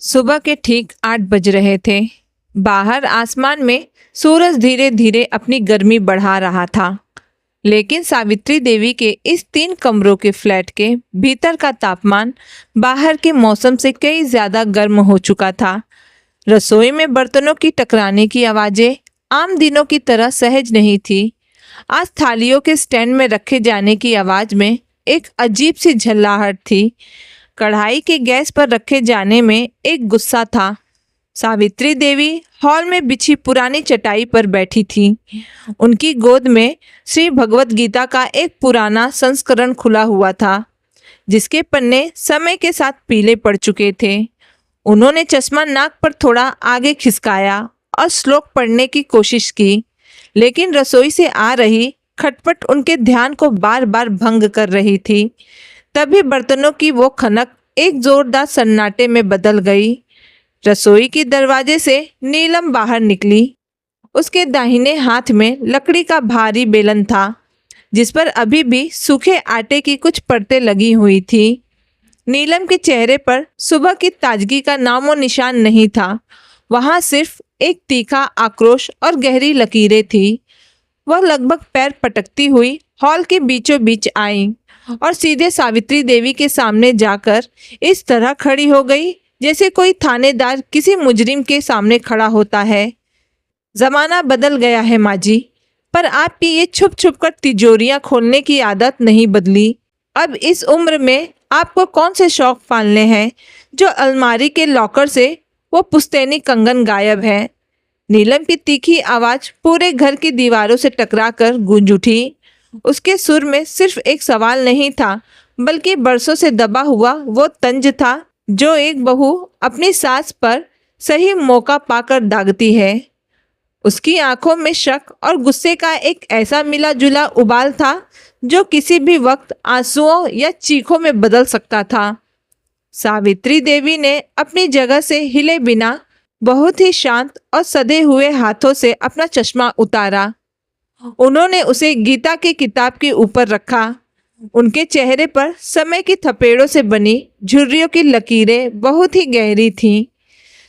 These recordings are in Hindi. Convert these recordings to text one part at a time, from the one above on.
सुबह के ठीक 8 बज रहे थे। बाहर आसमान में सूरज धीरे धीरे अपनी गर्मी बढ़ा रहा था, लेकिन सावित्री देवी के इस 3 कमरों के फ्लैट के भीतर का तापमान बाहर के मौसम से कई ज़्यादा गर्म हो चुका था। रसोई में बर्तनों की टकराने की आवाज़ें आम दिनों की तरह सहज नहीं थी। आज थालियों के स्टैंड में रखे जाने की आवाज़ में एक अजीब सी झल्लाहट थी। कढ़ाई के गैस पर रखे जाने में एक गुस्सा था। सावित्री देवी हॉल में बिछी पुरानी चटाई पर बैठी थी। उनकी गोद में श्री भगवत गीता का एक पुराना संस्करण खुला हुआ था, जिसके पन्ने समय के साथ पीले पड़ चुके थे। उन्होंने चश्मा नाक पर थोड़ा आगे खिसकाया और श्लोक पढ़ने की कोशिश की, लेकिन रसोई से आ रही खटपट उनके ध्यान को बार बार भंग कर रही थी। तभी बर्तनों की वो खनक एक जोरदार सन्नाटे में बदल गई। रसोई के दरवाजे से नीलम बाहर निकली। उसके दाहिने हाथ में लकड़ी का भारी बेलन था, जिस पर अभी भी सूखे आटे की कुछ परतें लगी हुई थी। नीलम के चेहरे पर सुबह की ताजगी का नामो निशान नहीं था। वहाँ सिर्फ एक तीखा आक्रोश और गहरी लकीरें थी। वह लगभग पैर पटकती हुई हॉल के बीचों बीच आई और सीधे सावित्री देवी के सामने जाकर इस तरह खड़ी हो गई जैसे कोई थानेदार किसी मुजरिम के सामने खड़ा होता है। ज़माना बदल गया है माँ जी, पर आपकी ये छुप छुप कर तिजोरियाँ खोलने की आदत नहीं बदली। अब इस उम्र में आपको कौन से शौक पालने हैं जो अलमारी के लॉकर से वो पुश्तैनी कंगन गायब है। नीलम की तीखी आवाज़ पूरे घर की दीवारों से टकराकर गूंज उठी। उसके सुर में सिर्फ एक सवाल नहीं था, बल्कि बरसों से दबा हुआ वो तंज था जो एक बहू अपनी सास पर सही मौका पाकर दागती है। उसकी आंखों में शक और गुस्से का एक ऐसा मिला जुला उबाल था जो किसी भी वक्त आंसुओं या चीखों में बदल सकता था। सावित्री देवी ने अपनी जगह से हिले बिना बहुत ही शांत और सधे हुए हाथों से अपना चश्मा उतारा। उन्होंने उसे गीता की किताब के ऊपर रखा। उनके चेहरे पर समय की थपेड़ों से बनी झुर्रियों की लकीरें बहुत ही गहरी थीं।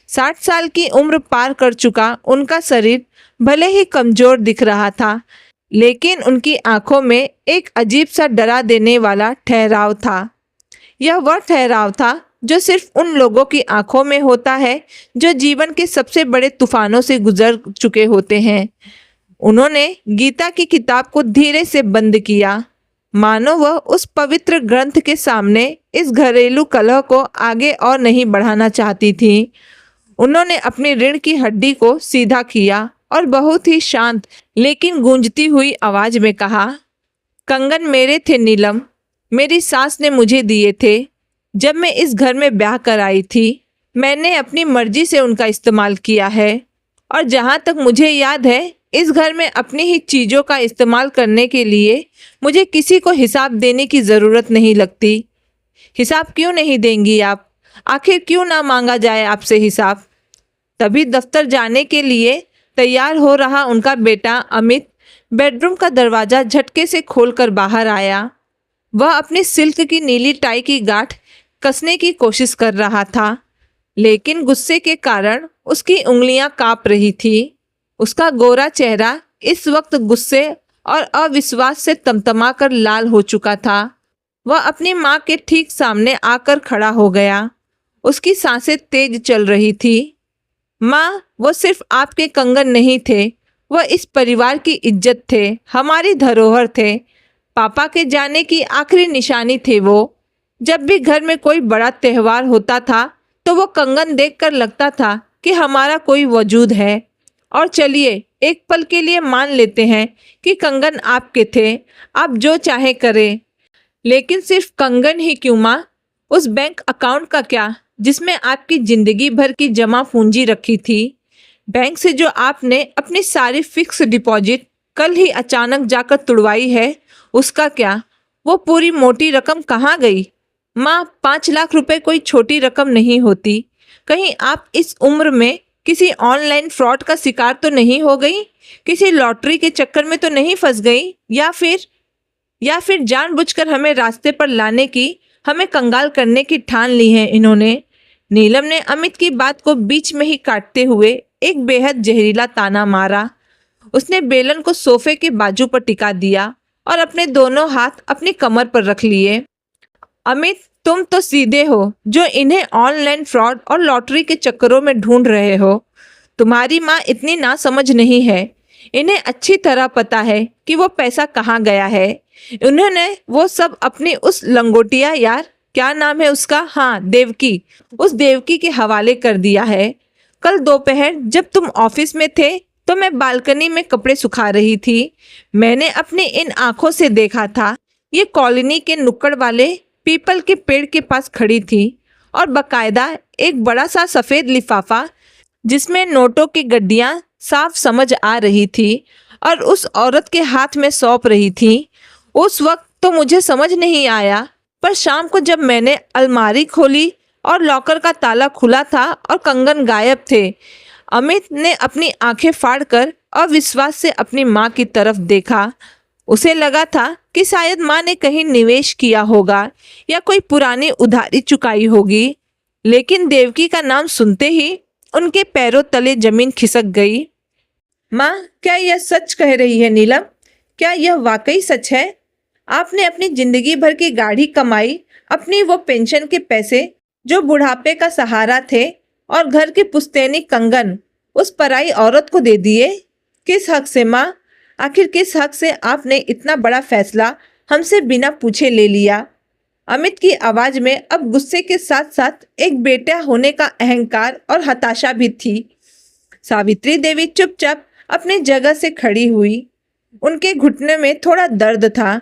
60 साल की उम्र पार कर चुका उनका शरीर भले ही कमज़ोर दिख रहा था, लेकिन उनकी आंखों में एक अजीब सा डरा देने वाला ठहराव था। यह वह ठहराव था जो सिर्फ उन लोगों की आंखों में होता है जो जीवन के सबसे बड़े तूफानों से गुजर चुके होते हैं। उन्होंने गीता की किताब को धीरे से बंद किया, मानो वह उस पवित्र ग्रंथ के सामने इस घरेलू कलह को आगे और नहीं बढ़ाना चाहती थी। उन्होंने अपनी रीढ़ की हड्डी को सीधा किया और बहुत ही शांत लेकिन गूंजती हुई आवाज में कहा, कंगन मेरे थे नीलम, मेरी सास ने मुझे दिए थे। जब मैं इस घर में ब्याह कर आई थी, मैंने अपनी मर्जी से उनका इस्तेमाल किया है, और जहाँ तक मुझे याद है इस घर में अपनी ही चीज़ों का इस्तेमाल करने के लिए मुझे किसी को हिसाब देने की ज़रूरत नहीं लगती। हिसाब क्यों नहीं देंगी आप? आखिर क्यों ना मांगा जाए आपसे हिसाब? तभी दफ्तर जाने के लिए तैयार हो रहा उनका बेटा अमित बेडरूम का दरवाज़ा झटके से खोलकर बाहर आया। वह अपनी सिल्क की नीली टाई की गांठ कसने की कोशिश कर रहा था, लेकिन गुस्से के कारण उसकी उंगलियां कांप रही थी। उसका गोरा चेहरा इस वक्त गुस्से और अविश्वास से तमतमा कर लाल हो चुका था। वह अपनी माँ के ठीक सामने आकर खड़ा हो गया। उसकी सांसें तेज चल रही थी। माँ, वो सिर्फ आपके कंगन नहीं थे, वह इस परिवार की इज्जत थे, हमारी धरोहर थे। पापा के जाने की आखिरी निशानी थे वो। जब भी घर में कोई बड़ा त्यौहार होता था तो वो कंगन देखकर लगता था कि हमारा कोई वजूद है। और चलिए एक पल के लिए मान लेते हैं कि कंगन आपके थे, आप जो चाहे करें, लेकिन सिर्फ कंगन ही क्यों माँ? उस बैंक अकाउंट का क्या जिसमें आपकी ज़िंदगी भर की जमा पूंजी रखी थी? बैंक से जो आपने अपनी सारी फिक्स डिपॉजिट कल ही अचानक जाकर तुड़वाई है, उसका क्या? वो पूरी मोटी रकम कहाँ गई? माँ, 5 लाख रुपए कोई छोटी रकम नहीं होती। कहीं आप इस उम्र में किसी ऑनलाइन फ्रॉड का शिकार तो नहीं हो गई? किसी लॉटरी के चक्कर में तो नहीं फंस गई? या फिर जानबूझकर हमें रास्ते पर लाने की, हमें कंगाल करने की ठान ली है इन्होंने। नीलम ने अमित की बात को बीच में ही काटते हुए एक बेहद जहरीला ताना मारा। उसने बेलन को सोफे के बाजू पर टिका दिया और अपने दोनों हाथ अपनी कमर पर रख लिए। अमित, तुम तो सीधे हो जो इन्हें ऑनलाइन फ्रॉड और लॉटरी के चक्करों में ढूंढ रहे हो। तुम्हारी माँ इतनी नासमझ नहीं है। इन्हें अच्छी तरह पता है कि वो पैसा कहाँ गया है। उन्होंने वो सब अपनी उस लंगोटिया, यार क्या नाम है उसका, हाँ देवकी, उस देवकी के हवाले कर दिया है। कल दोपहर जब तुम ऑफिस में थे तो मैं बालकनी में कपड़े सुखा रही थी। मैंने अपनी इन आंखों से देखा था ये कॉलोनी के नुक्कड़ वाले पीपल के पेड़ के पास खड़ी थी और बकायदा एक बड़ा सा सफ़ेद लिफाफा जिसमें नोटों की गड्डियाँ साफ समझ आ रही थी और उस औरत के हाथ में सौंप रही थी। उस वक्त तो मुझे समझ नहीं आया, पर शाम को जब मैंने अलमारी खोली और लॉकर का ताला खुला था और कंगन गायब थे। अमित ने अपनी आंखें फाड़कर अविश्वास से अपनी माँ की तरफ देखा। उसे लगा था कि शायद माँ ने कहीं निवेश किया होगा या कोई पुरानी उधारी चुकाई होगी, लेकिन देवकी का नाम सुनते ही उनके पैरों तले जमीन खिसक गई। माँ, क्या यह सच कह रही है नीलम? क्या यह वाकई सच है? आपने अपनी जिंदगी भर की गाढ़ी कमाई, अपनी वो पेंशन के पैसे जो बुढ़ापे का सहारा थे और घर की पुश्तैनी कंगन उस पराई औरत को दे दिए? किस हक से माँ? आखिर किस हक से आपने इतना बड़ा फैसला हमसे बिना पूछे ले लिया? अमित की आवाज में अब गुस्से के साथ साथ एक बेटा होने का अहंकार और हताशा भी थी। सावित्री देवी चुपचाप अपनी जगह से खड़ी हुई। उनके घुटने में थोड़ा दर्द था।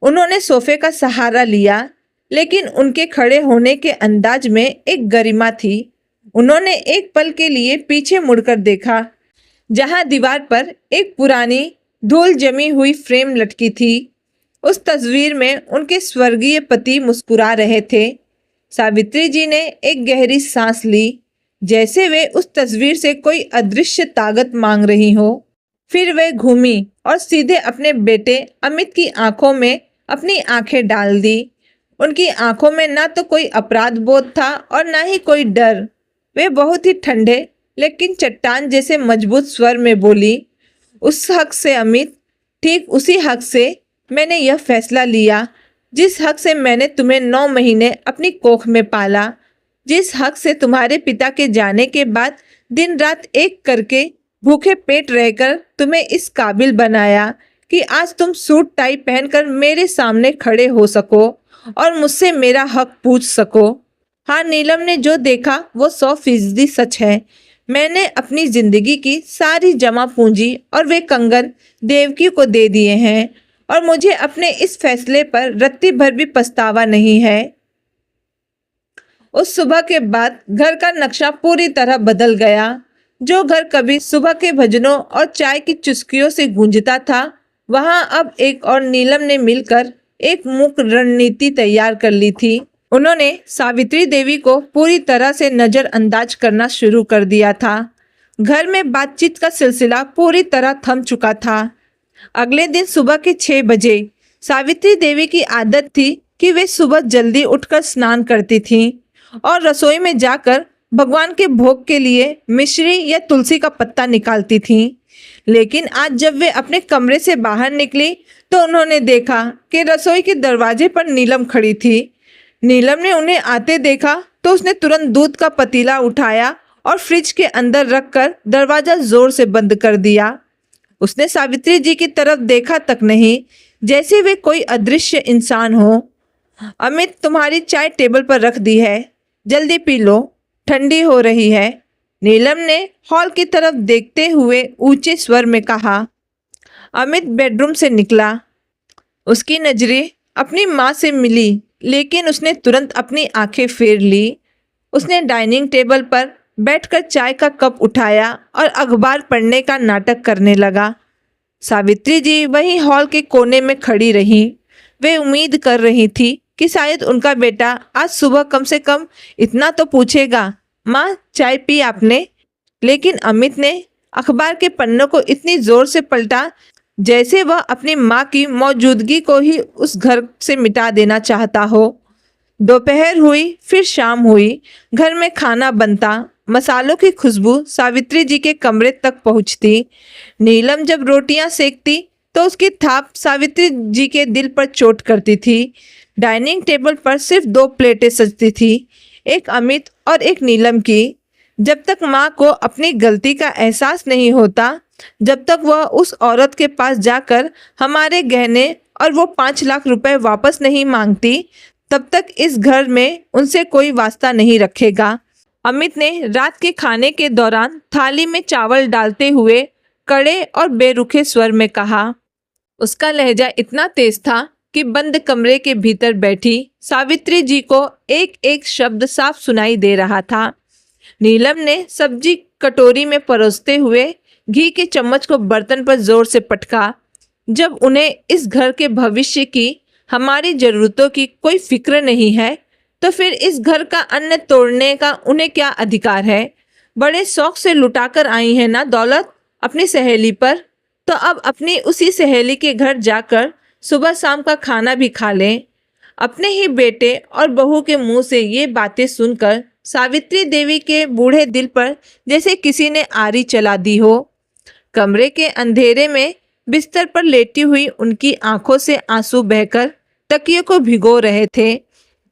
उन्होंने सोफे का सहारा लिया, लेकिन उनके खड़े होने के अंदाज में एक गरिमा थी। उन्होंने एक पल के लिए पीछे मुड़कर देखा, जहां दीवार पर एक पुरानी धूल जमी हुई फ्रेम लटकी थी। उस तस्वीर में उनके स्वर्गीय पति मुस्कुरा रहे थे। सावित्री जी ने एक गहरी सांस ली, जैसे वे उस तस्वीर से कोई अदृश्य ताकत मांग रही हो। फिर वे घूमी और सीधे अपने बेटे अमित की आंखों में अपनी आंखें डाल दी। उनकी आंखों में ना तो कोई अपराध बोध था और ना ही कोई डर। वे बहुत ही ठंडे लेकिन चट्टान जैसे मजबूत स्वर में बोली, उस हक से अमित, ठीक उसी हक से मैंने यह फैसला लिया, जिस हक से मैंने तुम्हें 9 महीने अपनी कोख में पाला, जिस हक से तुम्हारे पिता के जाने के बाद दिन रात एक करके भूखे पेट रहकर तुम्हें इस काबिल बनाया कि आज तुम सूट टाई पहनकर मेरे सामने खड़े हो सको और मुझसे मेरा हक पूछ सको। हाँ, नीलम ने जो देखा वो 100% सच है। मैंने अपनी जिंदगी की सारी जमा पूंजी और वे कंगन देवकी को दे दिए हैं और मुझे अपने इस फैसले पर रत्ती भर भी पछतावा नहीं है। उस सुबह के बाद घर का नक्शा पूरी तरह बदल गया। जो घर कभी सुबह के भजनों और चाय की चुस्कियों से गूंजता था, वहां अब एक और नीलम ने मिलकर एक मूक रणनीति तैयार कर ली थी। उन्होंने सावित्री देवी को पूरी तरह से नज़रअंदाज करना शुरू कर दिया था। घर में बातचीत का सिलसिला पूरी तरह थम चुका था। अगले दिन सुबह के 6 बजे सावित्री देवी की आदत थी कि वे सुबह जल्दी उठकर स्नान करती थीं और रसोई में जाकर भगवान के भोग के लिए मिश्री या तुलसी का पत्ता निकालती थीं। लेकिन आज जब वे अपने कमरे से बाहर निकली तो उन्होंने देखा कि रसोई के दरवाजे पर नीलम खड़ी थी। नीलम ने उन्हें आते देखा तो उसने तुरंत दूध का पतीला उठाया और फ्रिज के अंदर रखकर दरवाजा जोर से बंद कर दिया। उसने सावित्री जी की तरफ देखा तक नहीं, जैसे वे कोई अदृश्य इंसान हो। अमित, तुम्हारी चाय टेबल पर रख दी है, जल्दी पी लो, ठंडी हो रही है, नीलम ने हॉल की तरफ देखते हुए ऊंचे स्वर में कहा। अमित बेडरूम से निकला। उसकी नजरें अपनी माँ से मिली, लेकिन उसने तुरंत अपनी आंखें फेर ली। उसने डाइनिंग टेबल पर बैठकर चाय का कप उठाया और अखबार पढ़ने का नाटक करने लगा। सावित्री जी वहीं हॉल के कोने में खड़ी रहीं। वे उम्मीद कर रही थी कि शायद उनका बेटा आज सुबह कम से कम इतना तो पूछेगा, माँ चाय पी आपने? लेकिन अमित ने अखबार के पन्नों को इतनी जोर से पलटा जैसे वह अपनी माँ की मौजूदगी को ही उस घर से मिटा देना चाहता हो। दोपहर हुई, फिर शाम हुई। घर में खाना बनता, मसालों की खुशबू सावित्री जी के कमरे तक पहुंचती। नीलम जब रोटियां सेकती तो उसकी थाप सावित्री जी के दिल पर चोट करती थी। डाइनिंग टेबल पर सिर्फ 2 प्लेटें सजती थी, एक अमित और एक नीलम की। जब तक माँ को अपनी गलती का एहसास नहीं होता, जब तक वह उस औरत के पास जाकर हमारे गहने और वो 5 लाख रुपए वापस नहीं मांगती, तब तक इस घर में उनसे कोई वास्ता नहीं रखेगा। अमित ने रात के खाने के दौरान थाली में चावल डालते हुए कड़े और बेरुखे स्वर में कहा। उसका लहजा इतना तेज था कि बंद कमरे के भीतर बैठी सावित्री जी को एक एक शब्द साफ सुनाई दे रहा था। नीलम ने सब्जी कटोरी में परोसते हुए घी के चम्मच को बर्तन पर जोर से पटका। जब उन्हें इस घर के भविष्य की, हमारी जरूरतों की कोई फिक्र नहीं है, तो फिर इस घर का अन्न तोड़ने का उन्हें क्या अधिकार है? बड़े शौक से लुटाकर आई है ना दौलत अपनी सहेली पर, तो अब अपनी उसी सहेली के घर जाकर सुबह शाम का खाना भी खा लें। अपने ही बेटे और बहू के मुंह से ये बातें सुनकर सावित्री देवी के बूढ़े दिल पर जैसे किसी ने आरी चला दी हो। कमरे के अंधेरे में बिस्तर पर लेटी हुई उनकी आंखों से आंसू बहकर तकिए को भिगो रहे थे।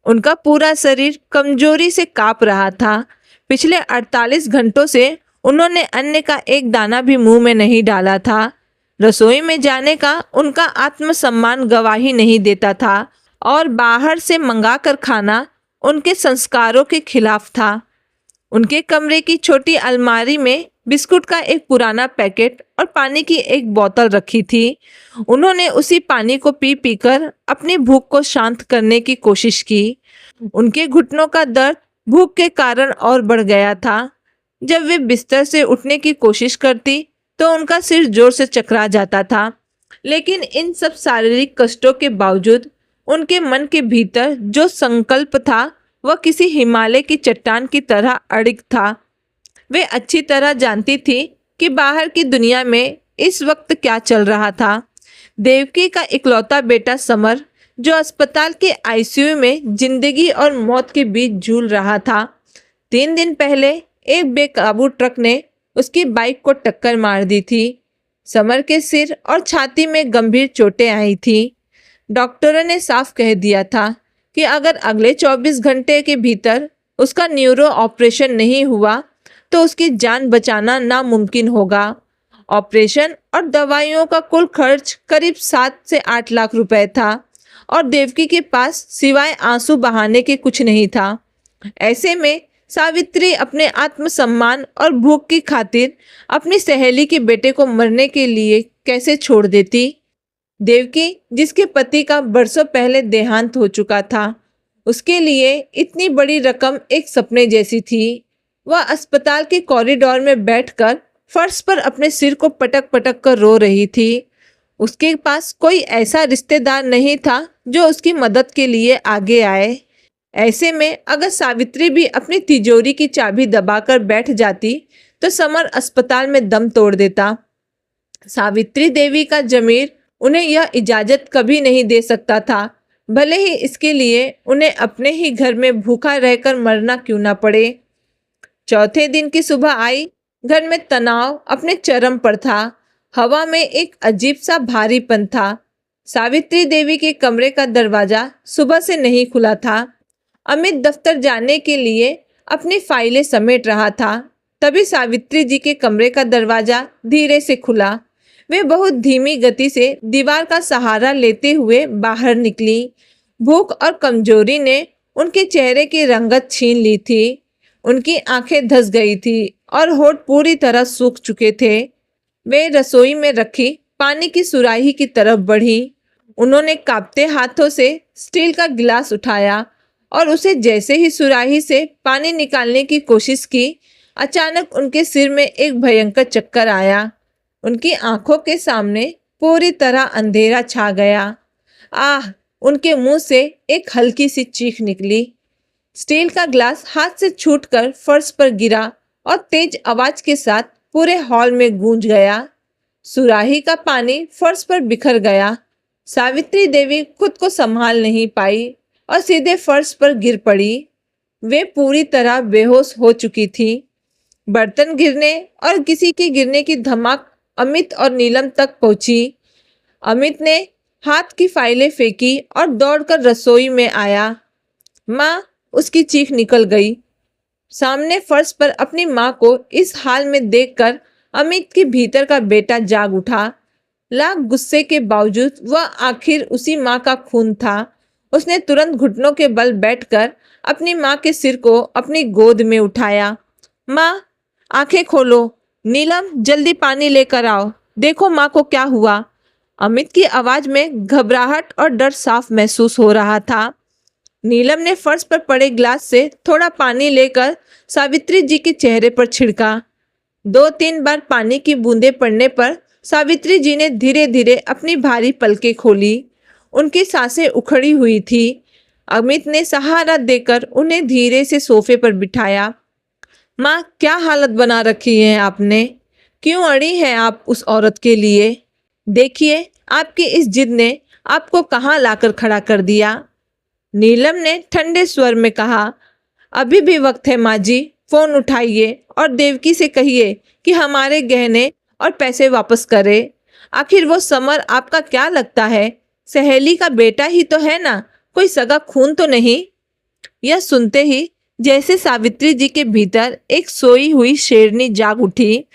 उनका पूरा शरीर कमजोरी से कांप रहा था। पिछले 48 घंटों से उन्होंने अन्न का एक दाना भी मुंह में नहीं डाला था। रसोई में जाने का उनका आत्मसम्मान गवाही नहीं देता था और बाहर से मंगाकर खाना उनके संस्कारों के खिलाफ था। उनके कमरे की छोटी अलमारी में बिस्कुट का एक पुराना पैकेट और पानी की एक बोतल रखी थी। उन्होंने उसी पानी को पी पीकर अपनी भूख को शांत करने की कोशिश की। उनके घुटनों का दर्द भूख के कारण और बढ़ गया था। जब वे बिस्तर से उठने की कोशिश करती तो उनका सिर जोर से चकरा जाता था। लेकिन इन सब शारीरिक कष्टों के बावजूद उनके मन के भीतर जो संकल्प था वह किसी हिमालय की चट्टान की तरह अड़िग था। वे अच्छी तरह जानती थी कि बाहर की दुनिया में इस वक्त क्या चल रहा था। देवकी का इकलौता बेटा समर, जो अस्पताल के आईसीयू में जिंदगी और मौत के बीच झूल रहा था। 3 दिन पहले एक बेकाबू ट्रक ने उसकी बाइक को टक्कर मार दी थी। समर के सिर और छाती में गंभीर चोटें आई थी। डॉक्टरों ने साफ कह दिया था कि अगर अगले 24 घंटे के भीतर उसका न्यूरो ऑपरेशन नहीं हुआ तो उसकी जान बचाना नामुमकिन होगा। ऑपरेशन और दवाइयों का कुल खर्च करीब 7 से 8 लाख रुपए था और देवकी के पास सिवाय आंसू बहाने के कुछ नहीं था। ऐसे में सावित्री अपने आत्मसम्मान और भूख की खातिर अपनी सहेली के बेटे को मरने के लिए कैसे छोड़ देती? देवकी, जिसके पति का बरसों पहले देहांत हो चुका था, उसके लिए इतनी बड़ी रकम एक सपने जैसी थी। वह अस्पताल के कॉरिडोर में बैठकर फर्श पर अपने सिर को पटक पटक कर रो रही थी। उसके पास कोई ऐसा रिश्तेदार नहीं था जो उसकी मदद के लिए आगे आए। ऐसे में अगर सावित्री भी अपनी तिजोरी की चाबी दबाकर बैठ जाती तो समर अस्पताल में दम तोड़ देता। सावित्री देवी का जमीर उन्हें यह इजाज़त कभी नहीं दे सकता था, भले ही इसके लिए उन्हें अपने ही घर में भूखा रहकर मरना क्यों ना पड़े। चौथे दिन की सुबह आई। घर में तनाव अपने चरम पर था। हवा में एक अजीब सा भारीपन था। सावित्री देवी के कमरे का दरवाजा सुबह से नहीं खुला था। अमित दफ्तर जाने के लिए अपनी फाइलें समेट रहा था। तभी सावित्री जी के कमरे का दरवाजा धीरे से खुला। वे बहुत धीमी गति से दीवार का सहारा लेते हुए बाहर निकली। भूख और कमजोरी ने उनके चेहरे की रंगत छीन ली थी। उनकी आंखें धंस गई थी और होठ पूरी तरह सूख चुके थे। वे रसोई में रखी पानी की सुराही की तरफ बढ़ी। उन्होंने कांपते हाथों से स्टील का गिलास उठाया और उसे जैसे ही सुराही से पानी निकालने की कोशिश की, अचानक उनके सिर में एक भयंकर चक्कर आया। उनकी आंखों के सामने पूरी तरह अंधेरा छा गया। आह! उनके मुंह से एक हल्की सी चीख निकली। स्टील का ग्लास हाथ से छूटकर फर्श पर गिरा और तेज आवाज के साथ पूरे हॉल में गूंज गया। सुराही का पानी फर्श पर बिखर गया। सावित्री देवी खुद को संभाल नहीं पाई। और सीधे फर्श पर गिर पड़ी। वे पूरी तरह बेहोश हो चुकी थी। बर्तन गिरने और किसी के गिरने की धमाक अमित और नीलम तक पहुंची। अमित ने हाथ की फाइलें फेंकी और दौड़कर रसोई में आया। माँ, उसकी चीख निकल गई। सामने फर्श पर अपनी माँ को इस हाल में देखकर अमित के भीतर का बेटा जाग उठा। लाख गुस्से के बावजूद वह आखिर उसी माँ का खून था। उसने तुरंत घुटनों के बल बैठकर अपनी माँ के सिर को अपनी गोद में उठाया। माँ, आंखें खोलो। नीलम, जल्दी पानी लेकर आओ। देखो माँ को क्या हुआ। अमित की आवाज में घबराहट और डर साफ महसूस हो रहा था। नीलम ने फर्श पर पड़े ग्लास से थोड़ा पानी लेकर सावित्री जी के चेहरे पर छिड़का। 2-3 बार पानी की बूंदें पड़ने पर सावित्री जी ने धीरे धीरे अपनी भारी पलकें खोली। उनकी सांसें उखड़ी हुई थी। अमित ने सहारा देकर उन्हें धीरे से सोफे पर बिठाया। माँ, क्या हालत बना रखी है आपने? क्यों अड़ी हैं आप उस औरत के लिए? देखिए, आपकी इस जिद ने आपको कहाँ लाकर खड़ा कर दिया। नीलम ने ठंडे स्वर में कहा। अभी भी वक्त है माँ जी, फोन उठाइए और देवकी से कहिए कि हमारे गहने और पैसे वापस करे। आखिर वो समर आपका क्या लगता है? सहेली का बेटा ही तो है ना, कोई सगा खून तो नहीं। यह सुनते ही जैसे सावित्री जी के भीतर एक सोई हुई शेरनी जाग उठी।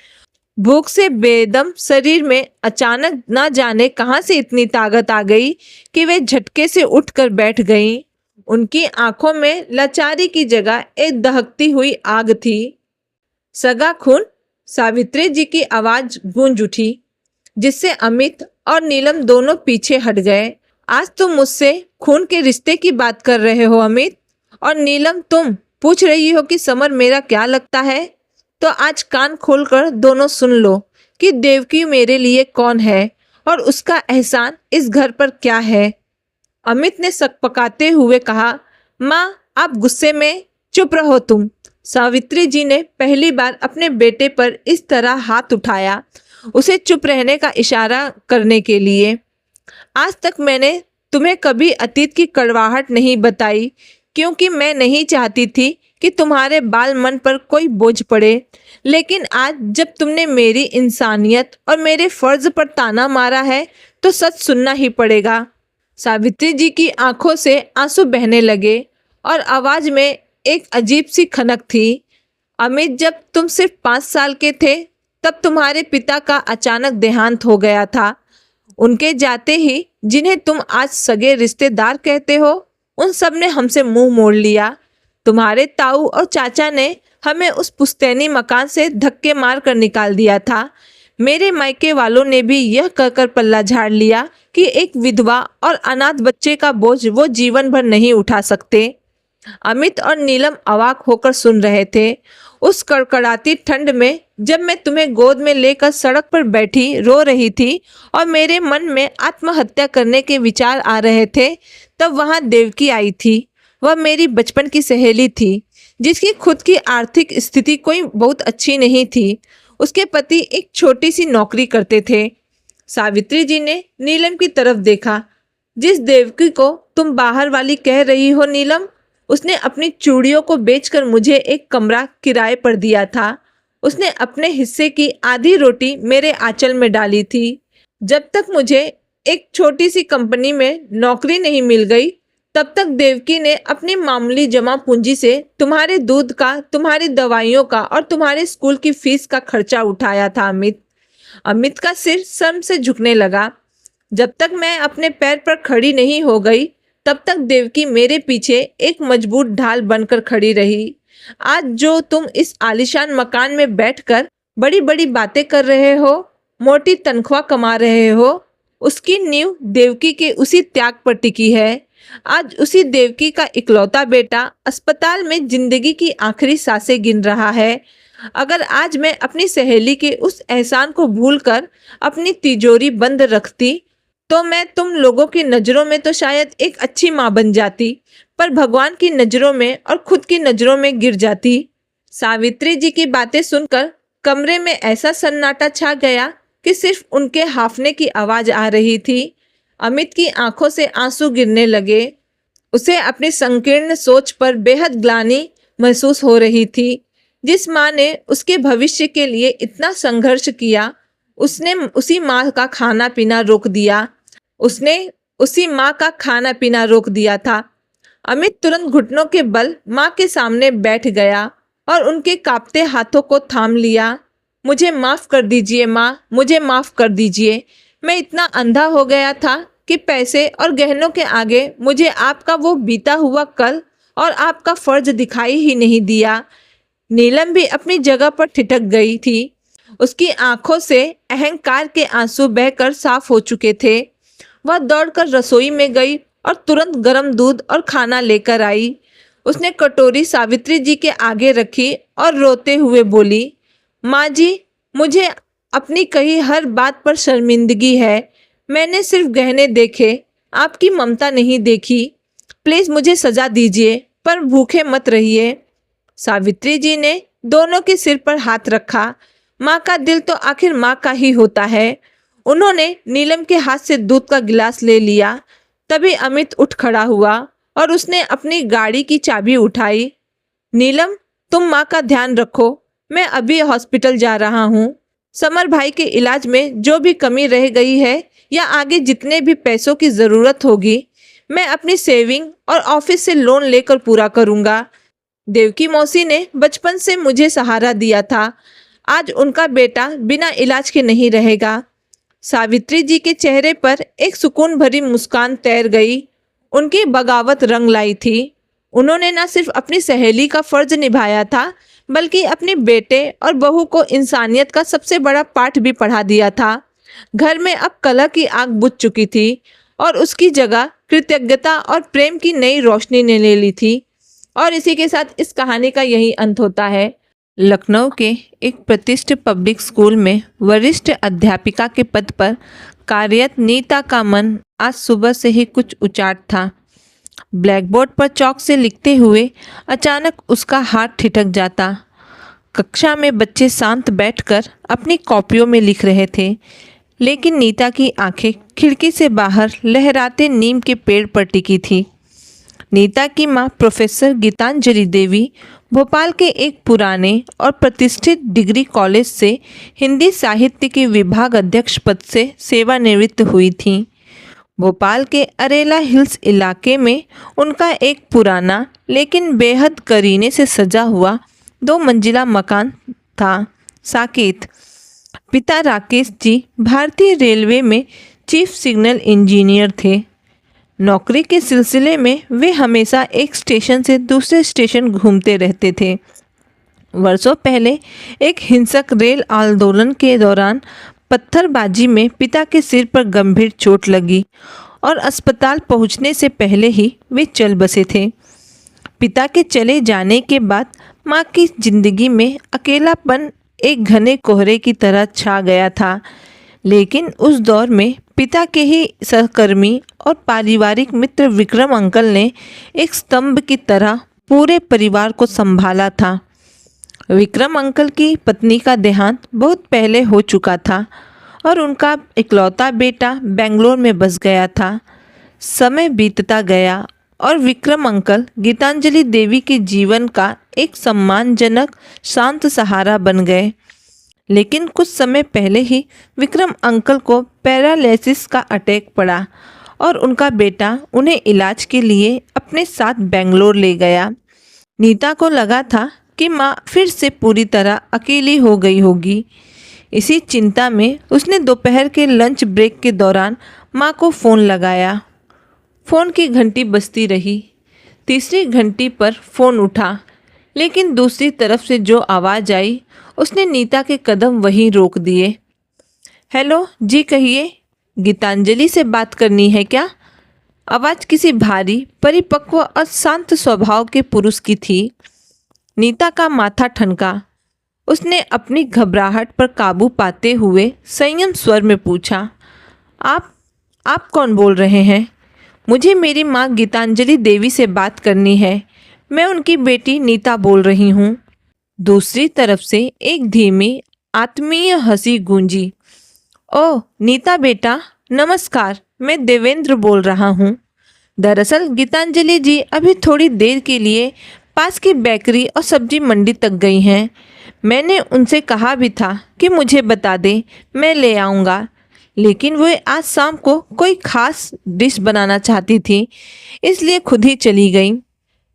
भूख से बेदम शरीर में अचानक ना जाने कहां से इतनी ताकत आ गई कि वे झटके से उठकर बैठ गईं। उनकी आंखों में लाचारी की जगह एक दहकती हुई आग थी। सगा खून? सावित्री जी की आवाज गूंज उठी, जिससे अमित और नीलम दोनों पीछे हट गए। आज तुम मुझसे खून के रिश्ते की बात कर रहे हो अमित, और नीलम तुम पूछ रही हो कि समर मेरा क्या लगता है? तो आज कान खोलकर दोनों सुन लो कि देवकी मेरे लिए कौन है और उसका एहसान इस घर पर क्या है। अमित ने सकपकाते हुए कहा। माँ, आप गुस्से में चुप रहो तुम। सावित्री जी ने पहली बार अपने बेटे पर इस तरह हाथ उठाया, उसे चुप रहने का इशारा करने के लिए। आज तक मैंने तुम्हें कभी अतीत की कड़वाहट नहीं बताई, क्योंकि मैं नहीं चाहती थी कि तुम्हारे बाल मन पर कोई बोझ पड़े। लेकिन आज जब तुमने मेरी इंसानियत और मेरे फर्ज पर ताना मारा है, तो सच सुनना ही पड़ेगा। सावित्री जी की आंखों से आंसू बहने लगे और आवाज में एक अजीब सी खनक थी। अमित, जब तुम सिर्फ 5 साल के थे, तब तुम्हारे पिता का अचानक देहांत हो गया था। उनके जाते ही जिन्हें तुम आज सगे रिश्तेदार कहते हो, उन सब ने हमसे मुंह मोड़ लिया। तुम्हारे ताऊ और चाचा ने हमें उस पुश्तैनी मकान से धक्के मार कर निकाल दिया था। मेरे मायके वालों ने भी यह कहकर पल्ला झाड़ लिया कि एक विधवा और अनाथ बच्चे का बोझ वो जीवन भर नहीं उठा सकते। अमित और नीलम अवाक होकर सुन रहे थे। उस कड़कड़ाती ठंड में जब मैं तुम्हें गोद में लेकर सड़क पर बैठी रो रही थी और मेरे मन में आत्महत्या करने के विचार आ रहे थे, तब वहाँ देवकी आई थी। वह मेरी बचपन की सहेली थी, जिसकी खुद की आर्थिक स्थिति कोई बहुत अच्छी नहीं थी। उसके पति एक छोटी सी नौकरी करते थे। सावित्री जी ने नीलम की तरफ देखा। जिस देवकी को तुम बाहर वाली कह रही हो नीलम, उसने अपनी चूड़ियों को बेचकर मुझे एक कमरा किराए पर दिया था। उसने अपने हिस्से की आधी रोटी मेरे आंचल में डाली थी। जब तक मुझे एक छोटी सी कंपनी में नौकरी नहीं मिल गई, तब तक देवकी ने अपनी मामूली जमा पूंजी से तुम्हारे दूध का, तुम्हारी दवाइयों का और तुम्हारे स्कूल की फीस का खर्चा उठाया था। अमित का सिर शर्म से झुकने लगा। जब तक मैं अपने पैर पर खड़ी नहीं हो गई, तब तक देवकी मेरे पीछे एक मजबूत ढाल बनकर खड़ी रही। आज जो तुम इस आलीशान मकान में बैठकर बड़ी बड़ी बातें कर रहे हो, मोटी तनख्वाह कमा रहे हो, उसकी नींव देवकी के उसी त्याग पर टिकी है। आज उसी देवकी का इकलौता बेटा अस्पताल में जिंदगी की आखिरी सांसें गिन रहा है। अगर आज मैं अपनी सहेली के उस एहसान को भूलकर अपनी तिजोरी बंद रखती, तो मैं तुम लोगों की नज़रों में तो शायद एक अच्छी माँ बन जाती, पर भगवान की नज़रों में और खुद की नज़रों में गिर जाती। सावित्री जी की बातें सुनकर कमरे में ऐसा सन्नाटा छा गया कि सिर्फ उनके हाफने की आवाज़ आ रही थी। अमित की आंखों से आंसू गिरने लगे। उसे अपनी संकीर्ण सोच पर बेहद ग्लानि महसूस हो रही थी। जिस माँ ने उसके भविष्य के लिए इतना संघर्ष किया, उसने उसी माँ का खाना पीना रोक दिया। उसने उसी माँ का खाना पीना रोक दिया था। अमित तुरंत घुटनों के बल माँ के सामने बैठ गया और उनके कांपते हाथों को थाम लिया। मुझे माफ कर दीजिए माँ, मुझे माफ कर दीजिए। मैं इतना अंधा हो गया था कि पैसे और गहनों के आगे मुझे आपका वो बीता हुआ कल और आपका फर्ज दिखाई ही नहीं दिया। नीलम भी अपनी जगह पर ठिठक गई थी। उसकी आंखों से अहंकार के आंसू बहकर साफ हो चुके थे। वह दौड़कर रसोई में गई और तुरंत गर्म दूध और खाना लेकर आई। उसने कटोरी सावित्री जी के आगे रखी और रोते हुए बोली, माँ जी, मुझे अपनी कही हर बात पर शर्मिंदगी है। मैंने सिर्फ गहने देखे, आपकी ममता नहीं देखी। प्लीज़ मुझे सजा दीजिए, पर भूखे मत रहिए। सावित्री जी ने दोनों के सिर पर हाथ रखा। माँ का दिल तो आखिर माँ का ही होता है। उन्होंने नीलम के हाथ से दूध का गिलास ले लिया। तभी अमित उठ खड़ा हुआ और उसने अपनी गाड़ी की चाबी उठाई। नीलम, तुम माँ का ध्यान रखो, मैं अभी हॉस्पिटल जा रहा हूँ। समर भाई के इलाज में जो भी कमी रह गई है या आगे जितने भी पैसों की ज़रूरत होगी, मैं अपनी सेविंग और ऑफिस से लोन लेकर पूरा करूँगा। देवकी मौसी ने बचपन से मुझे सहारा दिया था। आज उनका बेटा बिना इलाज के नहीं रहेगा। सावित्री जी के चेहरे पर एक सुकून भरी मुस्कान तैर गई। उनकी बगावत रंग लाई थी। उन्होंने न सिर्फ अपनी सहेली का फर्ज निभाया था, बल्कि अपने बेटे और बहू को इंसानियत का सबसे बड़ा पाठ भी पढ़ा दिया था। घर में अब कलह की आग बुझ चुकी थी और उसकी जगह कृतज्ञता और प्रेम की नई रोशनी ने ले ली थी। और इसी के साथ इस कहानी का यही अंत होता है। लखनऊ के एक प्रतिष्ठित पब्लिक स्कूल में वरिष्ठ अध्यापिका के पद पर कार्यरत नीता का मन आज सुबह से ही कुछ उचाट था। ब्लैकबोर्ड पर चौक से लिखते हुए अचानक उसका हाथ ठिठक जाता। कक्षा में बच्चे शांत बैठकर अपनी कॉपियों में लिख रहे थे, लेकिन नीता की आंखें खिड़की से बाहर लहराते नीम के पेड़ पर टिकी थी। नीता की मां प्रोफेसर गीतांजलि देवी भोपाल के एक पुराने और प्रतिष्ठित डिग्री कॉलेज से हिंदी साहित्य के विभाग अध्यक्ष पद से सेवानिवृत्त हुई थीं। भोपाल के अरेला हिल्स इलाके में उनका एक पुराना लेकिन बेहद करीने से सजा हुआ 2 मंजिला मकान था। साकेत। पिता राकेश जी भारतीय रेलवे में चीफ सिग्नल इंजीनियर थे। नौकरी के सिलसिले में वे हमेशा एक स्टेशन से दूसरे स्टेशन घूमते रहते थे। वर्षों पहले एक हिंसक रेल आंदोलन के दौरान पत्थरबाजी में पिता के सिर पर गंभीर चोट लगी और अस्पताल पहुंचने से पहले ही वे चल बसे थे। पिता के चले जाने के बाद मां की जिंदगी में अकेलापन एक घने कोहरे की तरह छा गया था। लेकिन उस दौर में पिता के ही सहकर्मी और पारिवारिक मित्र विक्रम अंकल ने एक स्तंभ की तरह पूरे परिवार को संभाला था। विक्रम अंकल की पत्नी का देहांत बहुत पहले हो चुका था और उनका इकलौता बेटा बेंगलोर में बस गया था। समय बीतता गया और विक्रम अंकल गीतांजलि देवी के जीवन का एक सम्मानजनक शांत सहारा बन गए। लेकिन कुछ समय पहले ही विक्रम अंकल को पैरालिसिस का अटैक पड़ा और उनका बेटा उन्हें इलाज के लिए अपने साथ बेंगलोर ले गया। नीता को लगा था कि माँ फिर से पूरी तरह अकेली हो गई होगी। इसी चिंता में उसने दोपहर के लंच ब्रेक के दौरान माँ को फ़ोन लगाया। फ़ोन की घंटी बजती रही। तीसरी घंटी पर फ़ोन उठा, लेकिन दूसरी तरफ से जो आवाज़ आई उसने नीता के कदम वहीं रोक दिए। हेलो जी, कहिए, गीतांजलि से बात करनी है क्या? आवाज़ किसी भारी, परिपक्व और शांत स्वभाव के पुरुष की थी। नीता का माथा ठनका। उसने अपनी घबराहट पर काबू पाते हुए संयम स्वर में पूछा, आप कौन बोल रहे हैं? मुझे मेरी माँ गीतांजलि देवी से बात करनी है। मैं उनकी बेटी नीता बोल रही हूँ। दूसरी तरफ से एक धीमी आत्मीय हंसी गूंजी। ओह नीता बेटा, नमस्कार, मैं देवेंद्र बोल रहा हूँ। दरअसल गीतांजलि जी अभी थोड़ी देर के लिए पास की बेकरी और सब्जी मंडी तक गई हैं। मैंने उनसे कहा भी था कि मुझे बता दें, मैं ले आऊँगा, लेकिन वे आज शाम को कोई खास डिश बनाना चाहती थी, इसलिए खुद ही चली गई।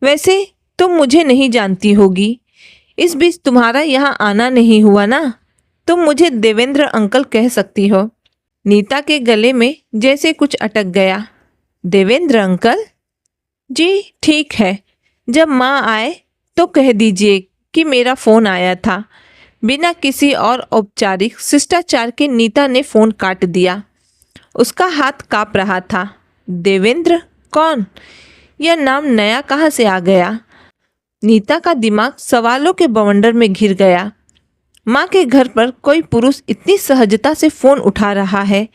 वैसे तुम मुझे नहीं जानती होगी, इस बीच तुम्हारा यहाँ आना नहीं हुआ ना, तुम मुझे देवेंद्र अंकल कह सकती हो। नीता के गले में जैसे कुछ अटक गया। देवेंद्र अंकल? जी ठीक है, जब माँ आए तो कह दीजिए कि मेरा फ़ोन आया था। बिना किसी और औपचारिक शिष्टाचार के नीता ने फ़ोन काट दिया। उसका हाथ काँप रहा था। देवेंद्र कौन? यह नाम नया कहाँ से आ गया? नीता का दिमाग सवालों के बवंडर में घिर गया। माँ के घर पर कोई पुरुष इतनी सहजता से फ़ोन उठा रहा है,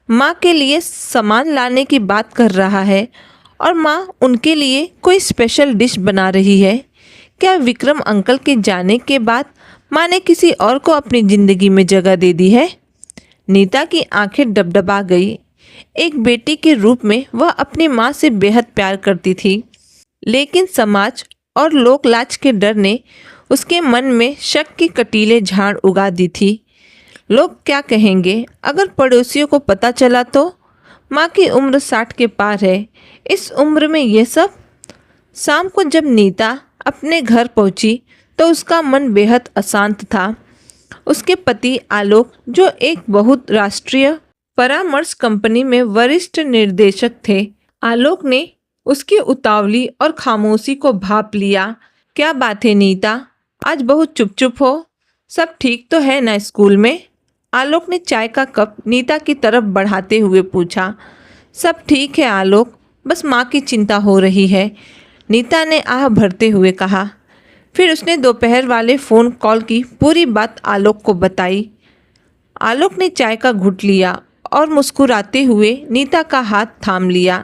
माँ के लिए सामान लाने की बात कर रहा है, और माँ उनके लिए कोई स्पेशल डिश बना रही है। क्या विक्रम अंकल के जाने के बाद माँ ने किसी और को अपनी ज़िंदगी में जगह दे दी है? नीता की आंखें डबडबा गई। एक बेटी के रूप में वह अपनी माँ से बेहद प्यार करती थी, लेकिन समाज और लोक लाज के डर ने उसके मन में शक की कटीले झाड़ उगा दी थी। लोग क्या कहेंगे अगर पड़ोसियों को पता चला तो? माँ की उम्र 60 के पार है, इस उम्र में ये सब? शाम को जब नीता अपने घर पहुंची तो उसका मन बेहद अशांत था। उसके पति आलोक, जो एक बहुत राष्ट्रीय परामर्श कंपनी में वरिष्ठ निर्देशक थे, आलोक ने उसकी उतावली और खामोशी को भांप लिया। क्या बात है नीता, आज बहुत चुप हो? सब ठीक तो है ना स्कूल में? आलोक ने चाय का कप नीता की तरफ बढ़ाते हुए पूछा। सब ठीक है आलोक, बस माँ की चिंता हो रही है, नीता ने आह भरते हुए कहा। फिर उसने दोपहर वाले फ़ोन कॉल की पूरी बात आलोक को बताई। आलोक ने चाय का घुट लिया और मुस्कुराते हुए नीता का हाथ थाम लिया।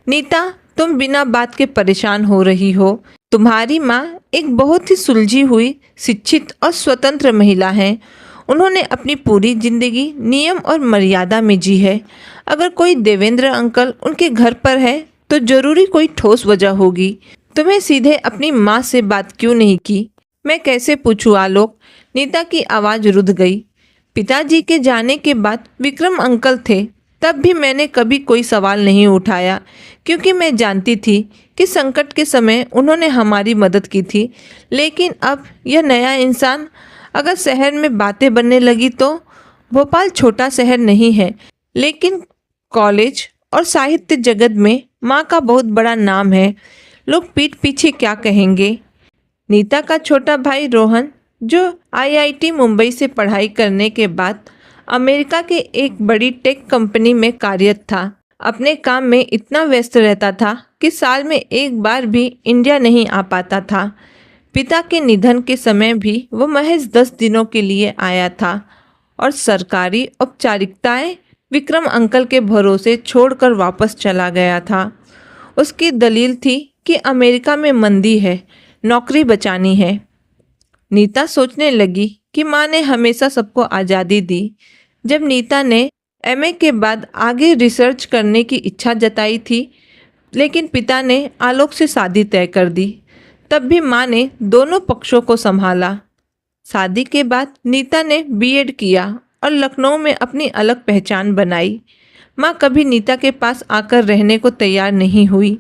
नीता, तुम बिना बात के परेशान हो रही हो। तुम्हारी माँ एक बहुत ही सुलझी हुई, शिक्षित और स्वतंत्र महिला हैं। उन्होंने अपनी पूरी जिंदगी नियम और मर्यादा में जी है। अगर कोई देवेंद्र अंकल उनके घर पर है तो जरूरी कोई ठोस वजह होगी। तुम्हें सीधे अपनी माँ से बात क्यों नहीं की? मैं कैसे पूछूं आलोक? नीता की आवाज़ रुध गई। पिताजी के जाने के बाद विक्रम अंकल थे, तब भी मैंने कभी कोई सवाल नहीं उठाया, क्योंकि मैं जानती थी कि संकट के समय उन्होंने हमारी मदद की थी। लेकिन अब यह नया इंसान, अगर शहर में बातें बनने लगी तो? भोपाल छोटा शहर नहीं है, लेकिन कॉलेज और साहित्य जगत में माँ का बहुत बड़ा नाम है। लोग पीठ पीछे क्या कहेंगे? नीता का छोटा भाई रोहन, जो आईआईटी मुंबई से पढ़ाई करने के बाद अमेरिका के एक बड़ी टेक कंपनी में कार्यरत था, अपने काम में इतना व्यस्त रहता था कि साल में एक बार भी इंडिया नहीं आ पाता था। पिता के निधन के समय भी वो महज 10 दिनों के लिए आया था और सरकारी औपचारिकताएं विक्रम अंकल के भरोसे छोड़कर वापस चला गया था। उसकी दलील थी कि अमेरिका में मंदी है, नौकरी बचानी है। नीता सोचने लगी कि माँ ने हमेशा सबको आज़ादी दी। जब नीता ने एमए के बाद आगे रिसर्च करने की इच्छा जताई थी, लेकिन पिता ने आलोक से शादी तय कर दी, तब भी माँ ने दोनों पक्षों को संभाला। शादी के बाद नीता ने बीएड किया और लखनऊ में अपनी अलग पहचान बनाई। माँ कभी नीता के पास आकर रहने को तैयार नहीं हुई।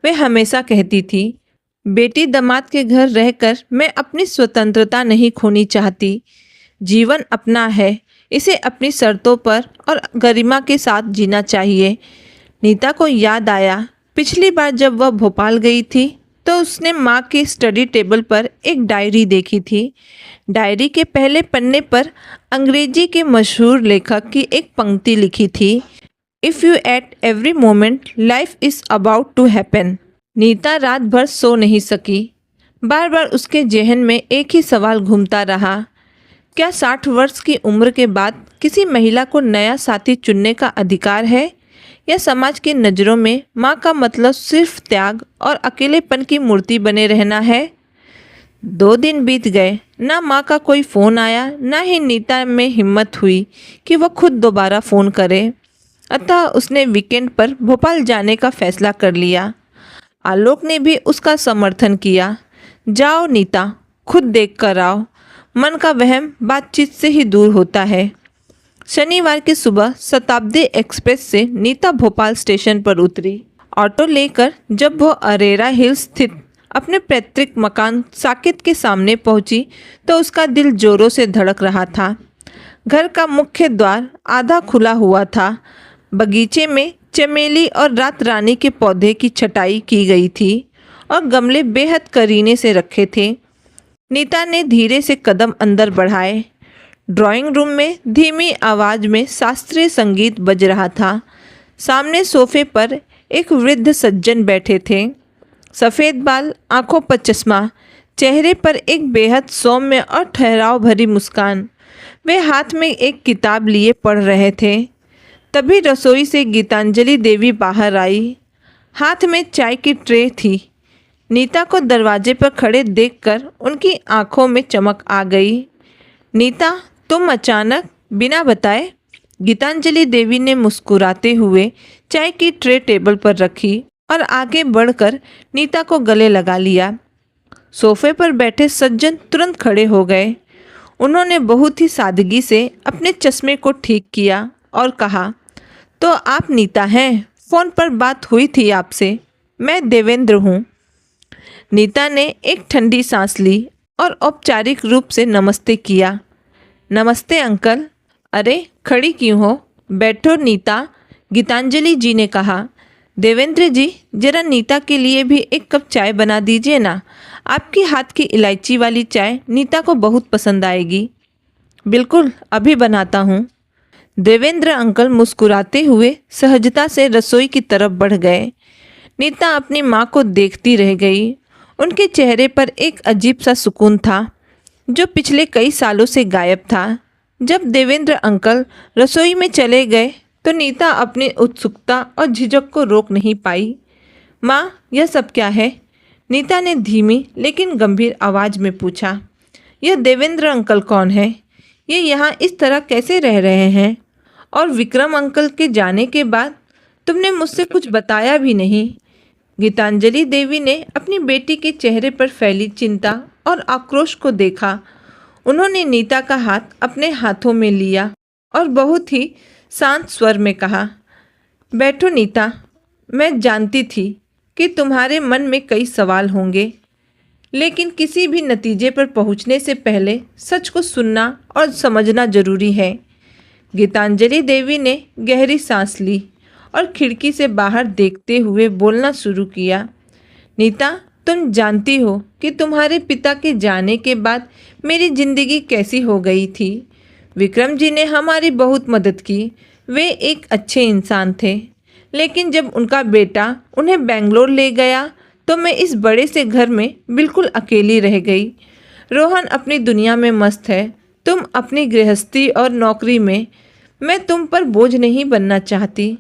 वे हमेशा कहती थी, बेटी दामाद के घर रहकर मैं अपनी स्वतंत्रता नहीं खोनी चाहती। जीवन अपना है, इसे अपनी शर्तों पर और गरिमा के साथ जीना चाहिए। नीता को याद आया, पिछली बार जब वह भोपाल गई थी तो उसने माँ के स्टडी टेबल पर एक डायरी देखी थी। डायरी के पहले पन्ने पर अंग्रेजी के मशहूर लेखक की एक पंक्ति लिखी थी, if you at every moment life is about to happen. Nita रात भर सो नहीं सकी। बार बार उसके जहन में एक ही सवाल घूमता रहा, क्या 60 वर्ष की उम्र के बाद किसी महिला को नया साथी चुनने का अधिकार है, या समाज की नज़रों में माँ का मतलब सिर्फ त्याग और अकेलेपन की मूर्ति बने रहना है? 2 दिन बीत गए, ना माँ का कोई फ़ोन आया, ना ही नीता में हिम्मत हुई कि वह खुद दोबारा फ़ोन करे। अतः उसने वीकेंड पर भोपाल जाने का फैसला कर लिया। आलोक ने भी उसका समर्थन किया। जाओ नीता, खुद देख कर आओ। मन का वहम बातचीत से ही दूर होता है। शनिवार की सुबह शताब्दी एक्सप्रेस से नीता भोपाल स्टेशन पर उतरी। ऑटो लेकर जब वो अरेरा हिल्स स्थित अपने पैतृक मकान साकेत के सामने पहुंची तो उसका दिल जोरों से धड़क रहा था। घर का मुख्य द्वार आधा खुला हुआ था। बगीचे में चमेली और रात रानी के पौधे की छटाई की गई थी और गमले बेहद करीने से रखे थे। नीता ने धीरे से कदम अंदर बढ़ाए। ड्राइंग रूम में धीमी आवाज़ में शास्त्रीय संगीत बज रहा था। सामने सोफे पर एक वृद्ध सज्जन बैठे थे। सफ़ेद बाल, आंखों पर चश्मा, चेहरे पर एक बेहद सौम्य और ठहराव भरी मुस्कान। वे हाथ में एक किताब लिए पढ़ रहे थे। तभी रसोई से गीतांजलि देवी बाहर आई। हाथ में चाय की ट्रे थी। नीता को दरवाजे पर खड़े देखकर उनकी आंखों में चमक आ गई। नीता, तुम अचानक बिना बताए? गीतांजलि देवी ने मुस्कुराते हुए चाय की ट्रे टेबल पर रखी और आगे बढ़कर नीता को गले लगा लिया। सोफे पर बैठे सज्जन तुरंत खड़े हो गए। उन्होंने बहुत ही सादगी से अपने चश्मे को ठीक किया और कहा, तो आप नीता हैं? फ़ोन पर बात हुई थी आपसे। मैं देवेंद्र हूँ। नीता ने एक ठंडी सांस ली और औपचारिक रूप से नमस्ते किया। नमस्ते अंकल। अरे खड़ी क्यों हो? बैठो नीता, गीतांजलि जी ने कहा। देवेंद्र जी, जरा नीता के लिए भी एक कप चाय बना दीजिए ना। आपकी हाथ की इलायची वाली चाय नीता को बहुत पसंद आएगी। बिल्कुल, अभी बनाता हूँ। देवेंद्र अंकल मुस्कुराते हुए सहजता से रसोई की तरफ बढ़ गए। नीता अपनी माँ को देखती रह गई। उनके चेहरे पर एक अजीब सा सुकून था जो पिछले कई सालों से गायब था। जब देवेंद्र अंकल रसोई में चले गए तो नीता अपनी उत्सुकता और झिझक को रोक नहीं पाई। माँ, यह सब क्या है? नीता ने धीमी लेकिन गंभीर आवाज़ में पूछा। यह देवेंद्र अंकल कौन है? ये यहाँ इस तरह कैसे रह रहे हैं? और विक्रम अंकल के जाने के बाद तुमने मुझसे कुछ बताया भी नहीं। गीतांजलि देवी ने अपनी बेटी के चेहरे पर फैली चिंता और आक्रोश को देखा। उन्होंने नीता का हाथ अपने हाथों में लिया और बहुत ही शांत स्वर में कहा, बैठो नीता। मैं जानती थी कि तुम्हारे मन में कई सवाल होंगे, लेकिन किसी भी नतीजे पर पहुंचने से पहले सच को सुनना और समझना जरूरी है। गीतांजलि देवी ने गहरी सांस ली और खिड़की से बाहर देखते हुए बोलना शुरू किया। नीता, तुम जानती हो कि तुम्हारे पिता के जाने के बाद मेरी ज़िंदगी कैसी हो गई थी। विक्रम जी ने हमारी बहुत मदद की। वे एक अच्छे इंसान थे, लेकिन जब उनका बेटा उन्हें बेंगलोर ले गया तो मैं इस बड़े से घर में बिल्कुल अकेली रह गई। रोहन अपनी दुनिया में मस्त है, तुम अपनी गृहस्थी और नौकरी में। मैं तुम पर बोझ नहीं बनना चाहती।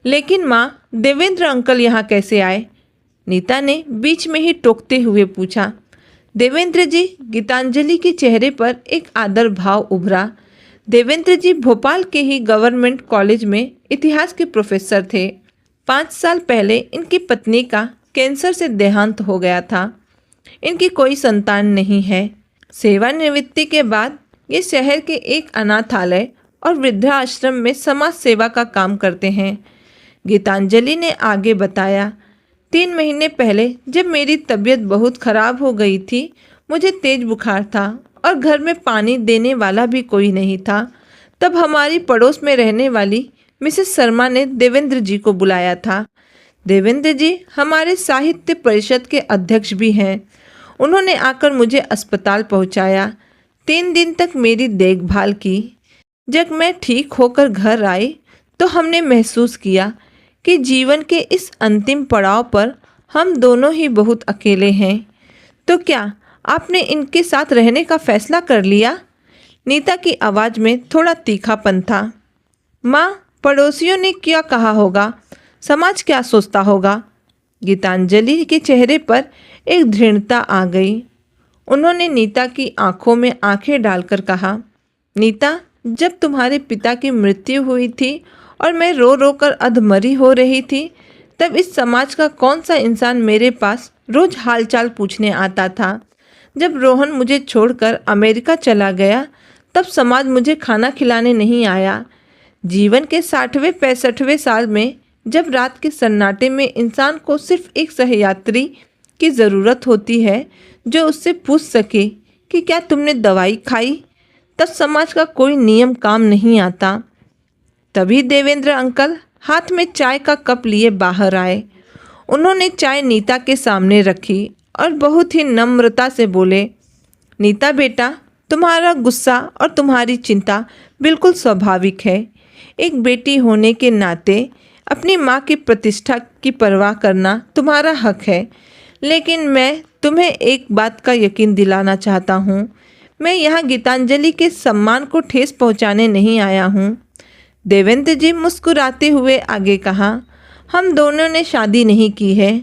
लेकिन माँ, देवेंद्र अंकल यहाँ कैसे आए? नीता ने बीच में ही टोकते हुए पूछा। देवेंद्र जी, गीतांजलि के चेहरे पर एक आदर भाव उभरा। देवेंद्र जी भोपाल के ही गवर्नमेंट कॉलेज में इतिहास के प्रोफेसर थे। 5 साल पहले इनकी पत्नी का कैंसर से देहांत हो गया था। इनकी कोई संतान नहीं है। सेवानिवृत्ति के बाद ये शहर के एक अनाथालय और वृद्धाश्रम में समाज सेवा का काम करते हैं। गीतांजलि ने आगे बताया, 3 महीने पहले जब मेरी तबीयत बहुत ख़राब हो गई थी, मुझे तेज बुखार था और घर में पानी देने वाला भी कोई नहीं था। तब हमारी पड़ोस में रहने वाली मिसेस शर्मा ने देवेंद्र जी को बुलाया था। देवेंद्र जी हमारे साहित्य परिषद के अध्यक्ष भी हैं। उन्होंने आकर मुझे अस्पताल पहुंचाया, 3 दिन तक मेरी देखभाल की। जब मैं ठीक होकर घर आई तो हमने महसूस किया कि जीवन के इस अंतिम पड़ाव पर हम दोनों ही बहुत अकेले हैं। तो क्या आपने इनके साथ रहने का फैसला कर लिया? नीता की आवाज़ में थोड़ा तीखापन था। माँ, पड़ोसियों ने क्या कहा होगा? समाज क्या सोचता होगा? गीतांजलि के चेहरे पर एक दृढ़ता आ गई। उन्होंने नीता की आंखों में आंखें डालकर कहा, नीता, जब तुम्हारे पिता की मृत्यु हुई थी और मैं रो रो कर अधमरी हो रही थी, तब इस समाज का कौन सा इंसान मेरे पास रोज हालचाल पूछने आता था। जब रोहन मुझे छोड़कर अमेरिका चला गया, तब समाज मुझे खाना खिलाने नहीं आया। जीवन के 60वें 65वें साल में जब रात के सन्नाटे में इंसान को सिर्फ एक सहयात्री की ज़रूरत होती है जो उससे पूछ सके कि क्या तुमने दवाई खाई, तब समाज का कोई नियम काम नहीं आता। तभी देवेंद्र अंकल हाथ में चाय का कप लिए बाहर आए। उन्होंने चाय नीता के सामने रखी और बहुत ही नम्रता से बोले, नीता बेटा, तुम्हारा गुस्सा और तुम्हारी चिंता बिल्कुल स्वाभाविक है। एक बेटी होने के नाते अपनी माँ की प्रतिष्ठा की परवाह करना तुम्हारा हक है, लेकिन मैं तुम्हें एक बात का यकीन दिलाना चाहता हूँ। मैं यहाँ गीतांजलि के सम्मान को ठेस पहुँचाने नहीं आया हूँ। देवेंद्र जी मुस्कुराते हुए आगे कहा, हम दोनों ने शादी नहीं की है,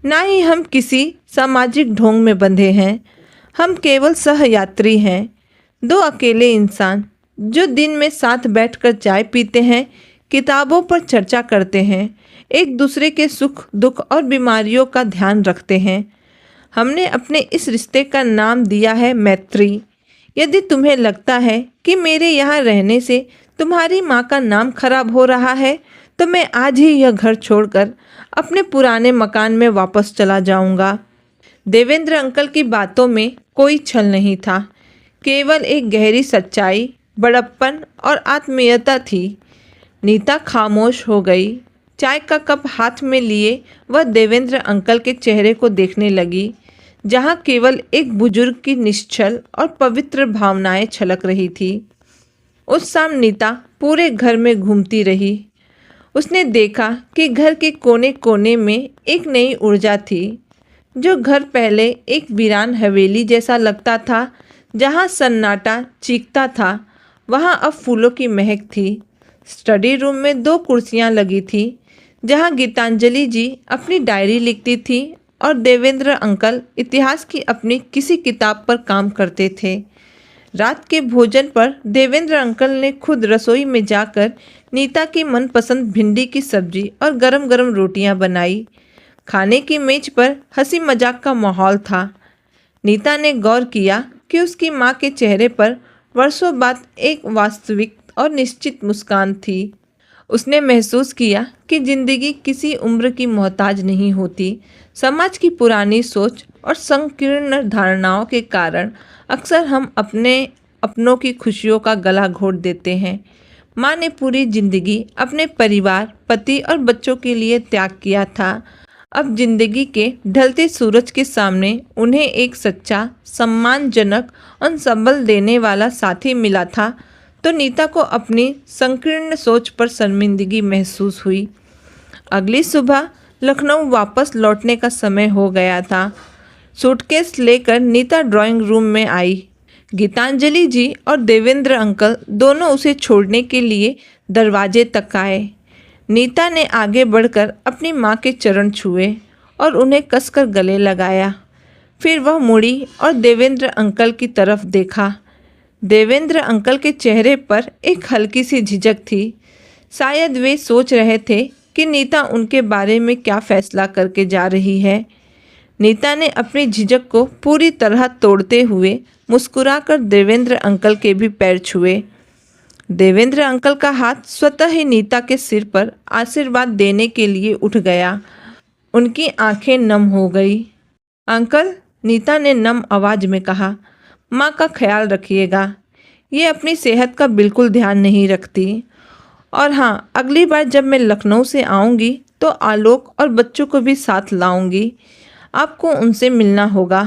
ना ही हम किसी सामाजिक ढोंग में बंधे हैं। हम केवल सहयात्री हैं, दो अकेले इंसान जो दिन में साथ बैठकर चाय पीते हैं, किताबों पर चर्चा करते हैं, एक दूसरे के सुख दुख और बीमारियों का ध्यान रखते हैं। हमने अपने इस रिश्ते का नाम दिया है मैत्री। यदि तुम्हें लगता है कि मेरे यहाँ रहने से तुम्हारी माँ का नाम खराब हो रहा है, तो मैं आज ही यह घर छोड़कर अपने पुराने मकान में वापस चला जाऊंगा। देवेंद्र अंकल की बातों में कोई छल नहीं था, केवल एक गहरी सच्चाई, बड़प्पन और आत्मीयता थी। नीता खामोश हो गई। चाय का कप हाथ में लिए वह देवेंद्र अंकल के चेहरे को देखने लगी, जहाँ केवल एक बुजुर्ग की निश्चल और पवित्र भावनाएं छलक रही थी। उस शाम नीता पूरे घर में घूमती रही। उसने देखा कि घर के कोने कोने में एक नई ऊर्जा थी। जो घर पहले एक वीरान हवेली जैसा लगता था, जहाँ सन्नाटा चीखता था, वहाँ अब फूलों की महक थी। स्टडी रूम में 2 कुर्सियाँ लगी थी, जहाँ गीतांजलि जी अपनी डायरी लिखती थी और देवेंद्र अंकल इतिहास की अपनी किसी किताब पर काम करते थे। रात के भोजन पर देवेंद्र अंकल ने खुद रसोई में जाकर नीता की मनपसंद भिंडी की सब्जी और गरम गरम रोटियां बनाई। खाने की मेज पर हंसी मजाक का माहौल था। नीता ने गौर किया कि उसकी माँ के चेहरे पर वर्षों बाद एक वास्तविक और निश्चित मुस्कान थी। उसने महसूस किया कि जिंदगी किसी उम्र की मोहताज नहीं होती। समाज की पुरानी सोच और संकीर्ण धारणाओं के कारण अक्सर हम अपनों की खुशियों का गला घोट देते हैं। माँ ने पूरी जिंदगी अपने परिवार, पति और बच्चों के लिए त्याग किया था। अब जिंदगी के ढलते सूरज के सामने उन्हें एक सच्चा, सम्मानजनक और संबल देने वाला साथी मिला था, तो नीता को अपनी संकीर्ण सोच पर शर्मिंदगी महसूस हुई। अगली सुबह लखनऊ वापस लौटने का समय हो गया था। सूटकेस लेकर नीता ड्राइंग रूम में आई। गीतांजलि जी और देवेंद्र अंकल दोनों उसे छोड़ने के लिए दरवाजे तक आए। नीता ने आगे बढ़कर अपनी माँ के चरण छुए और उन्हें कसकर गले लगाया। फिर वह मुड़ी और देवेंद्र अंकल की तरफ देखा। देवेंद्र अंकल के चेहरे पर एक हल्की सी झिझक थी। शायद वे सोच रहे थे कि नीता उनके बारे में क्या फैसला करके जा रही है। नीता ने अपनी झिझक को पूरी तरह तोड़ते हुए मुस्कुराकर देवेंद्र अंकल के भी पैर छुए। देवेंद्र अंकल का हाथ स्वतः ही नीता के सिर पर आशीर्वाद देने के लिए उठ गया। उनकी आंखें नम हो गई। अंकल, नीता ने नम आवाज में कहा, माँ का ख्याल रखिएगा। ये अपनी सेहत का बिल्कुल ध्यान नहीं रखती। और हाँ, अगली बार जब मैं लखनऊ से आऊँगी तो आलोक और बच्चों को भी साथ लाऊंगी। आपको उनसे मिलना होगा।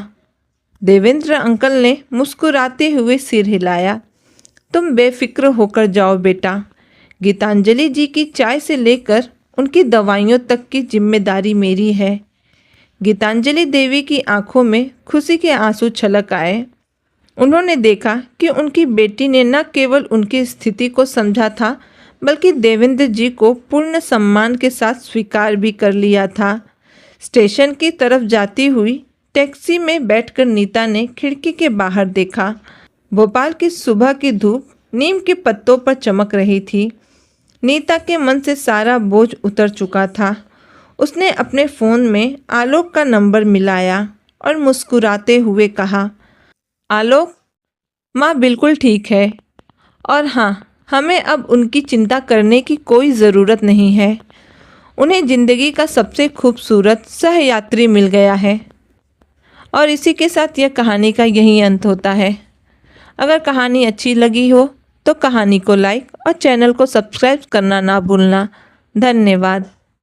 देवेंद्र अंकल ने मुस्कुराते हुए सिर हिलाया। तुम बेफिक्र होकर जाओ बेटा। गीतांजलि जी की चाय से लेकर उनकी दवाइयों तक की जिम्मेदारी मेरी है। गीतांजलि देवी की आंखों में खुशी के आंसू छलक आए। उन्होंने देखा कि उनकी बेटी ने न केवल उनकी स्थिति को समझा था, बल्कि देवेंद्र जी को पूर्ण सम्मान के साथ स्वीकार भी कर लिया था। स्टेशन की तरफ जाती हुई टैक्सी में बैठकर नीता ने खिड़की के बाहर देखा। भोपाल की सुबह की धूप नीम के पत्तों पर चमक रही थी। नीता के मन से सारा बोझ उतर चुका था। उसने अपने फ़ोन में आलोक का नंबर मिलाया और मुस्कुराते हुए कहा, आलोक, माँ बिल्कुल ठीक है और हाँ, हमें अब उनकी चिंता करने की कोई ज़रूरत नहीं है। उन्हें ज़िंदगी का सबसे खूबसूरत सहयात्री मिल गया है। और इसी के साथ यह कहानी का यही अंत होता है। अगर कहानी अच्छी लगी हो तो कहानी को लाइक और चैनल को सब्सक्राइब करना ना भूलना। धन्यवाद।